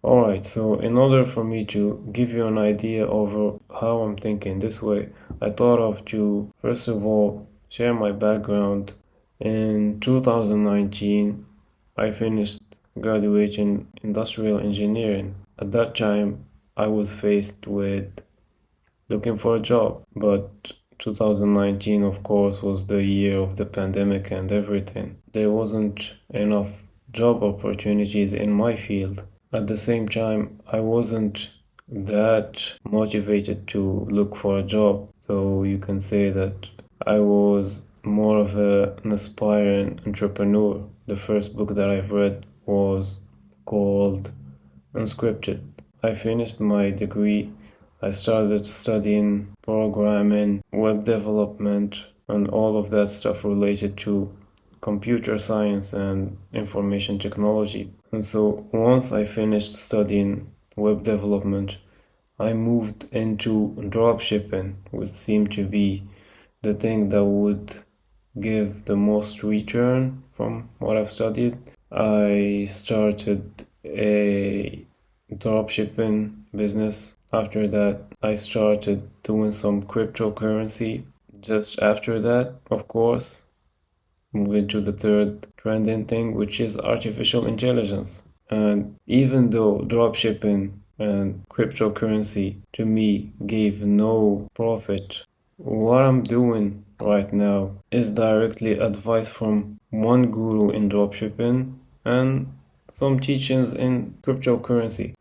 Alright, so in order for me to give you an idea over how I'm thinking this way, I thought of to first of all share my background. In 2019, I finished graduation industrial engineering. At that time, I was faced with looking for a job, but 2019, of course, was the year of the pandemic and everything. There wasn't enough job opportunities in my field. At the same time, I wasn't that motivated to look for a job. So you can say that I was more of an aspiring entrepreneur. The first book that I've read was called Unscripted. I finished my degree. I started studying programming, web development, and all of that stuff related to computer science and information technology. And so once I finished studying web development, I moved into dropshipping, which seemed to be the thing that would give the most return from what I've studied. I started a dropshipping business. After that, I started doing some cryptocurrency. Just after that, of course, moving to the third trending thing, which is artificial intelligence. And even though dropshipping and cryptocurrency to me gave no profit, what I'm doing right now is directly advice from one guru in dropshipping and some teachings in cryptocurrency.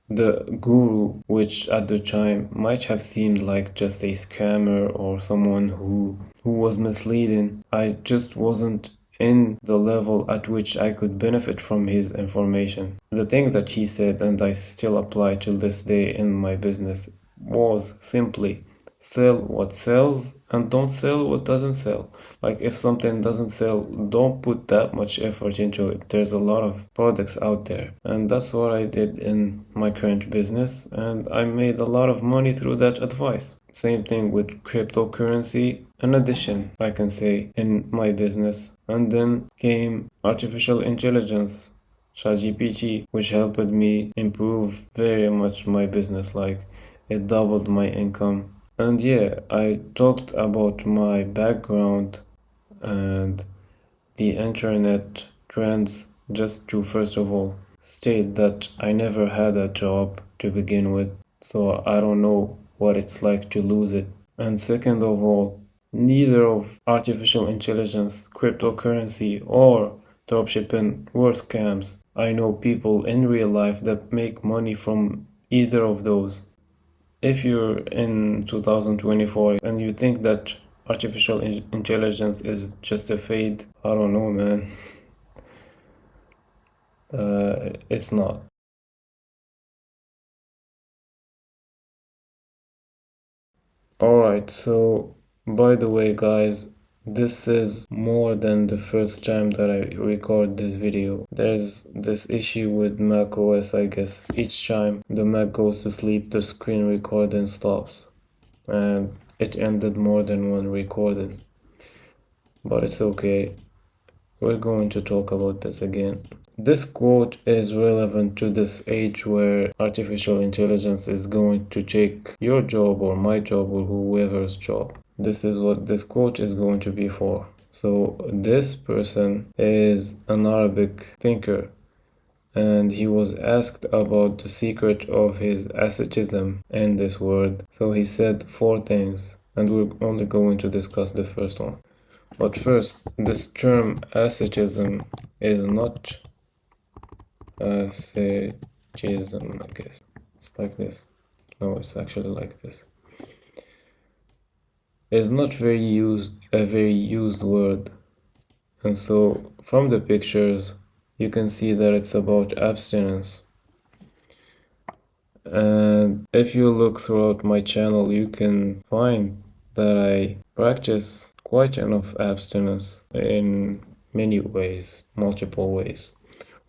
The guru, which at the time might have seemed like just a scammer or someone who was misleading, I just wasn't in the level at which I could benefit from his information. The thing that he said, and I still apply till this day in my business, was simply sell what sells and don't sell what doesn't sell. Like if something doesn't sell, don't put that much effort into it. There's a lot of products out there. And that's what I did in my current business, and I made a lot of money through that advice. Same thing with cryptocurrency. An addition, I can say, in my business. And then came artificial intelligence, ChatGPT, which helped me improve very much my business. Like it doubled my income. And yeah, I talked about my background and the internet trends just to first of all state that I never had a job to begin with, so I don't know what it's like to lose it. And second of all, neither of artificial intelligence, cryptocurrency, or dropshipping were scams. I know people in real life that make money from either of those. If you're in 2024 and you think that artificial intelligence is just a fad, I don't know, man. It's not. Alright, so by the way, guys, this is more than the first time that I record this video. There's this issue with macOS, I guess. Each time the Mac goes to sleep, the screen recording stops. And it ended more than one recording. But it's okay. We're going to talk about this again. This quote is relevant to this age where artificial intelligence is going to take your job or my job or whoever's job. This is what this quote is going to be for. So this person is an Arabic thinker, and he was asked about the secret of his asceticism in this word. So he said four things, and we're only going to discuss the first one. But first, this term asceticism is not asceticism, I guess. It's like this. No, it's actually like this. It's not a very used word. And so from the pictures, you can see that it's about abstinence. And if you look throughout my channel, you can find that I practice quite enough abstinence in many ways, multiple ways.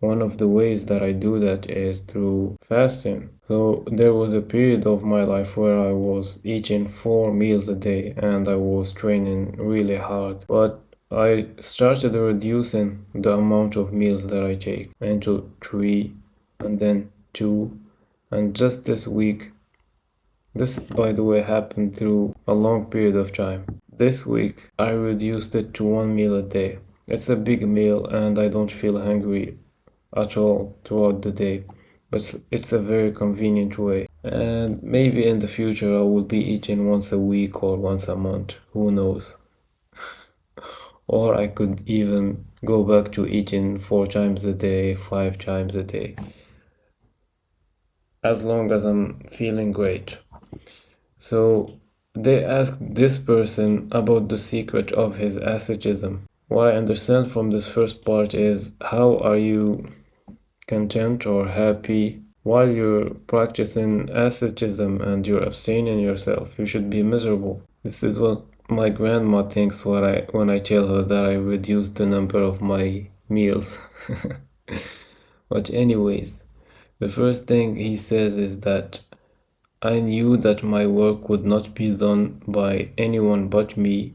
One of the ways that I do that is through fasting. So there was a period of my life where I was eating 4 meals a day and I was training really hard. But I started reducing the amount of meals that I take into 3 and then 2, and just this week, this by the way happened through a long period of time. This week I reduced it to 1 meal a day. It's a big meal and I don't feel hungry at all throughout the day, but it's a very convenient way. And maybe in the future I will be eating once a week or once a month, who knows? Or I could even go back to eating 4 times a day, 5 times a day, as long as I'm feeling great. So they asked this person about the secret of his asceticism. What I understand from this first part is, how are you content or happy while you're practicing asceticism and you're abstaining yourself? You should be miserable. This is what my grandma thinks when I tell her that I reduced the number of my meals. But anyways, the first thing he says is that I knew that my work would not be done by anyone but me,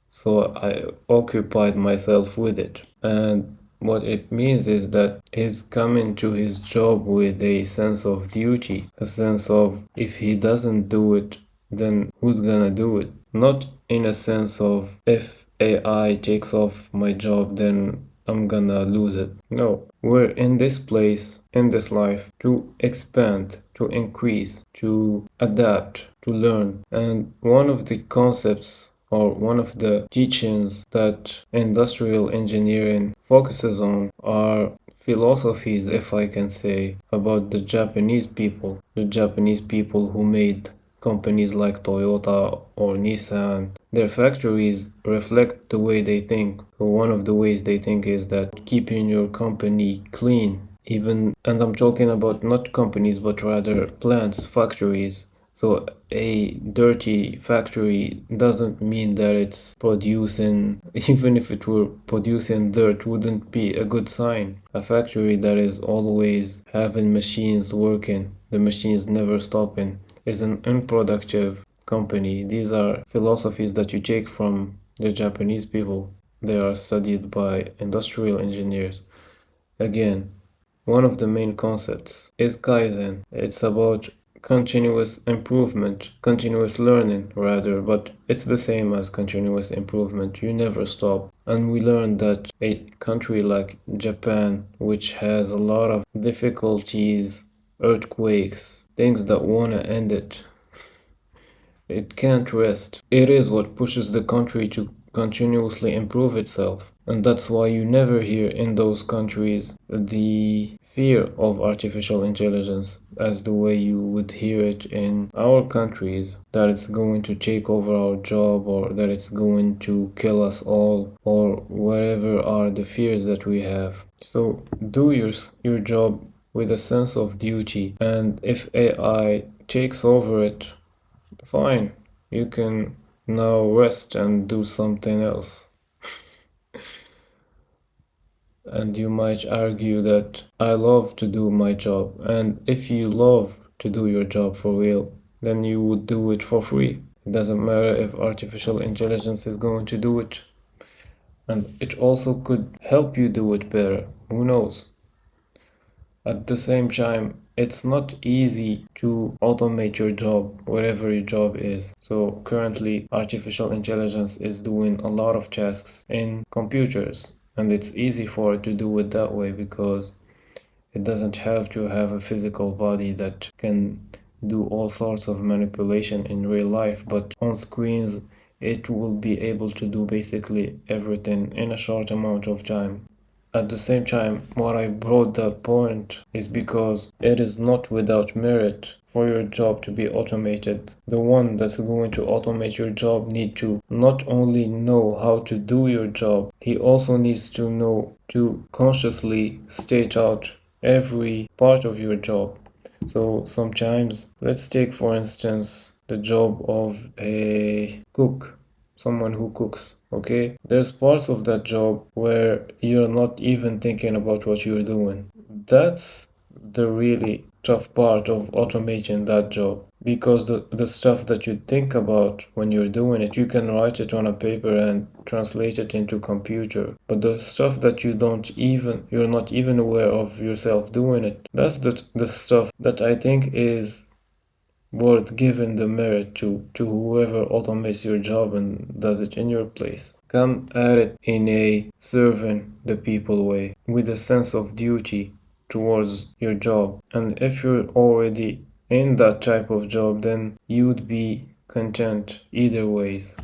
so I occupied myself with it. And what it means is that he's coming to his job with a sense of duty, a sense of, if he doesn't do it, then who's gonna do it? Not in a sense of, if AI takes off my job, then I'm gonna lose it. No, we're in this place, in this life, to expand, to increase, to adapt, to learn. And one of the concepts or one of the teachings that industrial engineering focuses on are philosophies, if I can say, about the Japanese people who made companies like Toyota or Nissan. Their factories reflect the way they think. So one of the ways they think is that keeping your company clean, even, and I'm talking about not companies but rather plants, factories. So a dirty factory doesn't mean that it's producing, even if it were producing dirt, wouldn't be a good sign. A factory that is always having machines working, the machines never stopping, is an unproductive company. These are philosophies that you take from the Japanese people. They are studied by industrial engineers. Again, one of the main concepts is Kaizen. It's about continuous improvement, continuous learning rather, but it's the same as continuous improvement. You never stop. And we learned that a country like Japan, which has a lot of difficulties, earthquakes, things that wanna end it, it can't rest. It is what pushes the country to continuously improve itself. And that's why you never hear in those countries the fear of artificial intelligence as the way you would hear it in our countries, that it's going to take over our job or that it's going to kill us all or whatever are the fears that we have. So do your job with a sense of duty, and if AI takes over it, fine, you can now rest and do something else. And you might argue that I love to do my job, and if you love to do your job for real, then you would do it for free. It doesn't matter if artificial intelligence is going to do it, and it also could help you do it better. Who knows? At the same time, it's not easy to automate your job, whatever your job is. So currently, artificial intelligence is doing a lot of tasks in computers, and it's easy for it to do it that way because it doesn't have to have a physical body that can do all sorts of manipulation in real life, but on screens, it will be able to do basically everything in a short amount of time. At the same time, what I brought that point is because it is not without merit for your job to be automated. The one that's going to automate your job need to not only know how to do your job, he also needs to know to consciously state out every part of your job. So sometimes, let's take for instance the job of a cook, someone who cooks. Okay, there's parts of that job where you're not even thinking about what you're doing. That's the really tough part of automating that job. because the stuff that you think about when you're doing it, you can write it on a paper and translate it into computer, but the stuff that you're not even aware of yourself doing it, that's the stuff that I think is worth giving the merit to whoever automates your job and does it in your place. Come at it in a serving the people way, with a sense of duty towards your job. And if you're already in that type of job, then you'd be content either ways.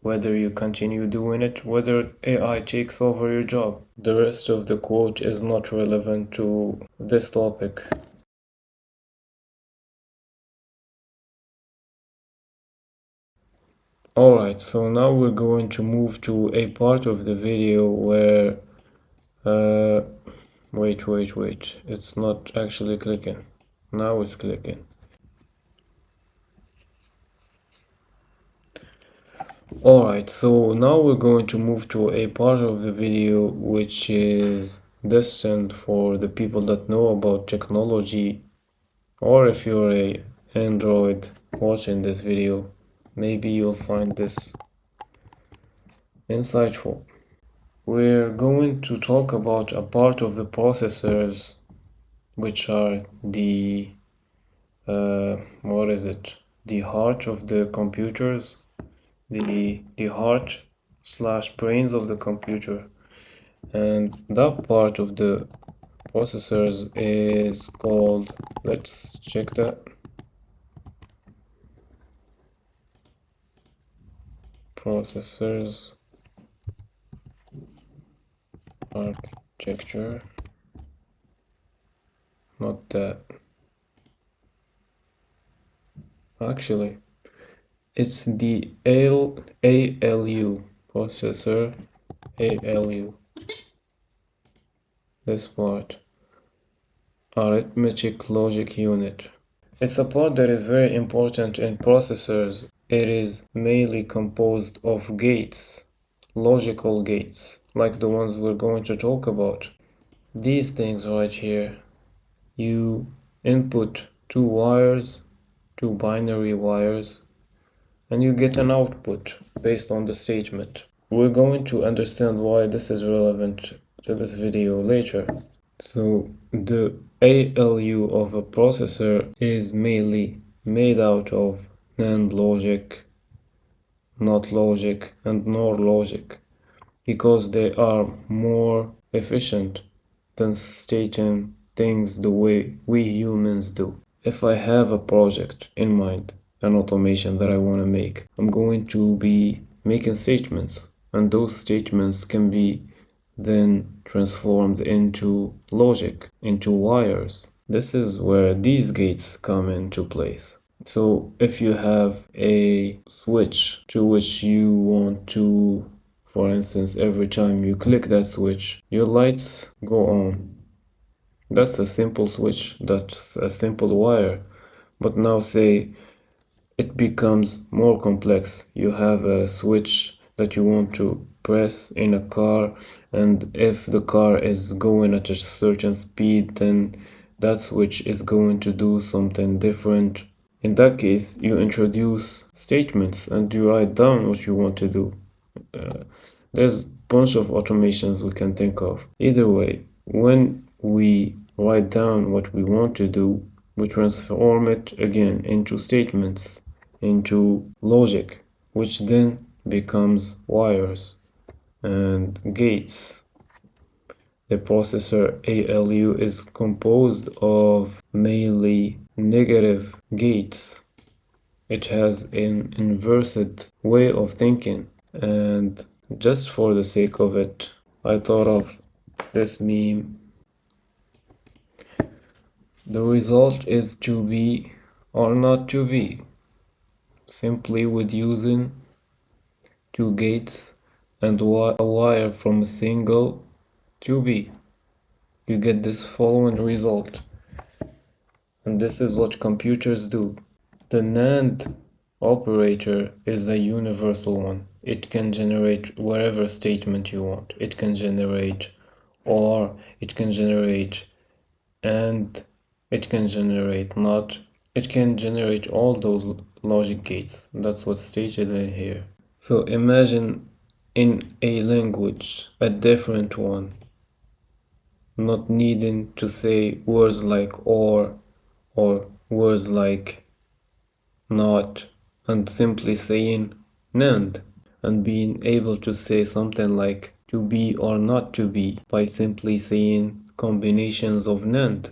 Whether you continue doing it, whether AI takes over your job. The rest of the quote is not relevant to this topic. Alright, so now we're going to move to a part of the video where uh wait, it's not actually clicking. Now it's clicking. Alright, so now we're going to move to a part of the video which is destined for the people that know about technology, or if you're a Android watching this video, maybe you'll find this insightful. We're going to talk about a part of the processors which are the what is it? The heart of the computers, the heart slash brains of the computer, and that part of the processors is called, let's check that, processors architecture, not that. Actually, it's the ALU, processor ALU, this part, arithmetic logic unit. It's a part that is very important in processors. It is mainly composed of gates, logical gates, like the ones we're going to talk about. These things right here, you input two wires, two binary wires, and you get an output based on the statement. We're going to understand why this is relevant to this video later. So the ALU of a processor is mainly made out of NAND logic, NOT logic, and NOR logic, because they are more efficient than stating things the way we humans do. If I have a project in mind, an automation that I want to make, I'm going to be making statements, and those statements can be then transformed into logic, into wires. This is where these gates come into place. So if you have a switch to which you want to, for instance, every time you click that switch, your lights go on. That's a simple switch, that's a simple wire. But now say it becomes more complex. You have a switch that you want to press in a car, and if the car is going at a certain speed, then that switch is going to do something different. In that case, you introduce statements and you write down what you want to do. There's a bunch of automations we can think of. Either way, when we write down what we want to do, we transform it again into statements, into logic, which then becomes wires and gates. The processor ALU is composed of mainly negative gates. It has an inverted way of thinking, and just for the sake of it, I thought of this meme. The result is to be or not to be, simply with using two gates and a wire from a single to be. You get this following result. And this is what computers do. The NAND operator is a universal one. It can generate whatever statement you want. It can generate or, it can generate and, it can generate not, it can generate all those logic gates. That's what's stated in here. So imagine in a language a different one, not needing to say words like or words like not, and simply saying "nand," and being able to say something like to be or not to be by simply saying combinations of "nand,"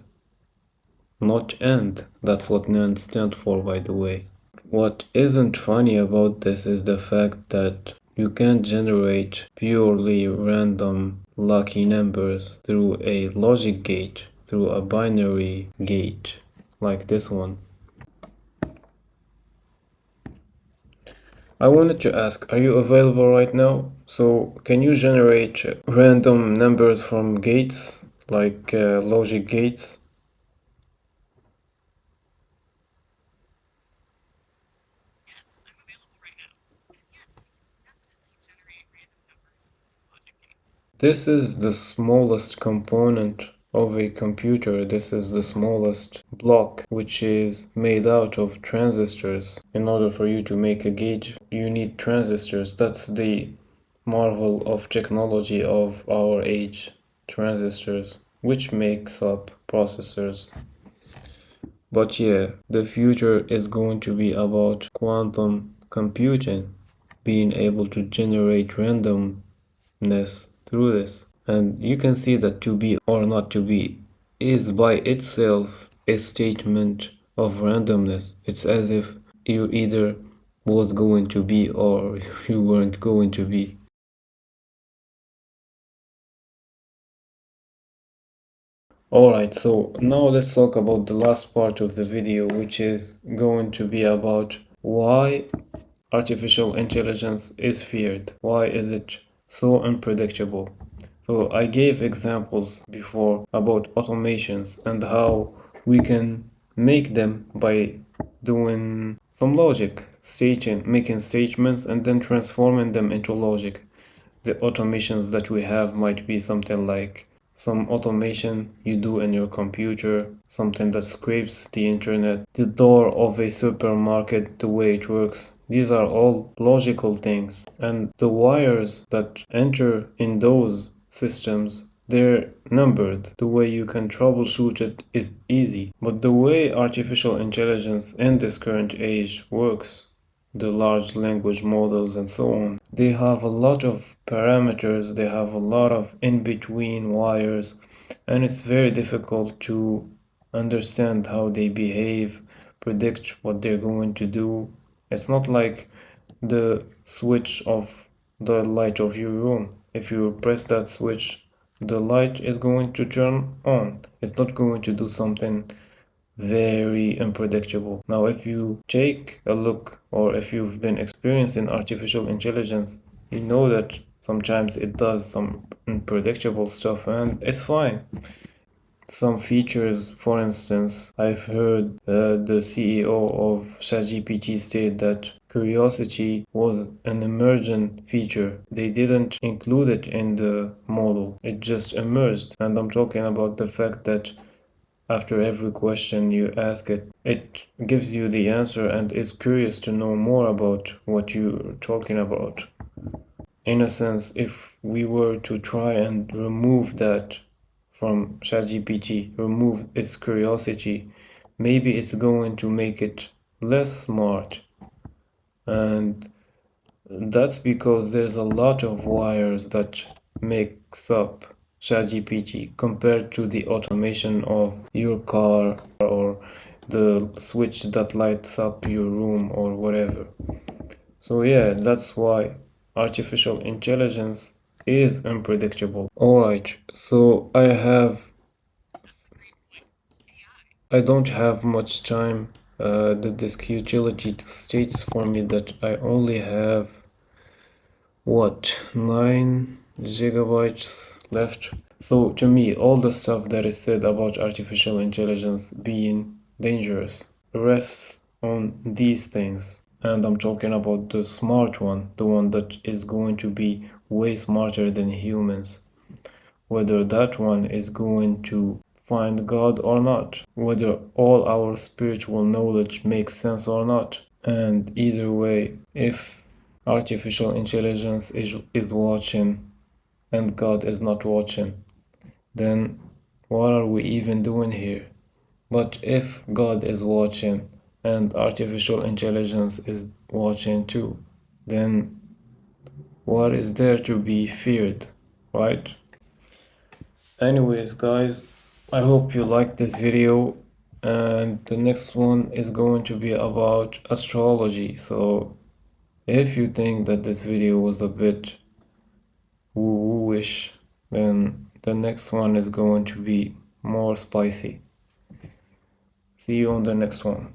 not "and." That's what "nand" stands for, by the way. What isn't funny about this is the fact that you can't generate purely random lucky numbers through a logic gate, through a binary gate like this one. I wanted to ask, are you available right now? So, can you generate random numbers from gates, like logic gates? This is the smallest component of a computer. This is the smallest block, which is made out of transistors. In order for you to make a gate, you need transistors. That's the marvel of technology of our age. Transistors, which makes up processors. But yeah, the future is going to be about quantum computing, being able to generate randomness through this. And you can see that to be or not to be is by itself a statement of randomness. It's as if you either was going to be or you weren't going to be. Alright, so now let's talk about the last part of the video, which is going to be about why artificial intelligence is feared. Why is it so unpredictable? So I gave examples before about automations and how we can make them by doing some logic, making statements and then transforming them into logic. The automations that we have might be something like some automation you do in your computer, something that scrapes the internet, the door of a supermarket, the way it works. These are all logical things, and the wires that enter in those systems, they're numbered. The way you can troubleshoot it is easy. But the way artificial intelligence in this current age works, the large language models and so on, they have a lot of parameters, they have a lot of in-between wires, and it's very difficult to understand how they behave, predict what they're going to do. It's not like the switch of the light of your room. If you press that switch, the light is going to turn on. It's not going to do something very unpredictable. Now, if you take a look or if you've been experiencing artificial intelligence, you know that sometimes it does some unpredictable stuff and it's fine. Some features, for instance, I've heard the CEO of ChatGPT state that curiosity was an emergent feature. They didn't include it in the model, it just emerged. And I'm talking about the fact that after every question you ask it, it gives you the answer and is curious to know more about what you're talking about. In a sense, if we were to try and remove that from ChatGPT, remove its curiosity, maybe it's going to make it less smart. And that's because there's a lot of wires that makes up ChatGPT compared to the automation of your car or the switch that lights up your room or whatever. So yeah, that's why artificial intelligence is unpredictable. Alright, so I don't have much time. The disk utility states for me that I only have what, 9 gigabytes left. So to me, all the stuff that is said about artificial intelligence being dangerous rests on these things. And I'm talking about the smart one, the one that is going to be way smarter than humans. Whether that one is going to find God or not, whether all our spiritual knowledge makes sense or not. And either way, if artificial intelligence is watching and God is not watching, then what are we even doing here? But if God is watching and artificial intelligence is watching too, then what is there to be feared, right? Anyways, guys, I hope you liked this video, and the next one is going to be about astrology. So if you think that this video was a bit woo-woo-ish, then the next one is going to be more spicy. See you on the next one.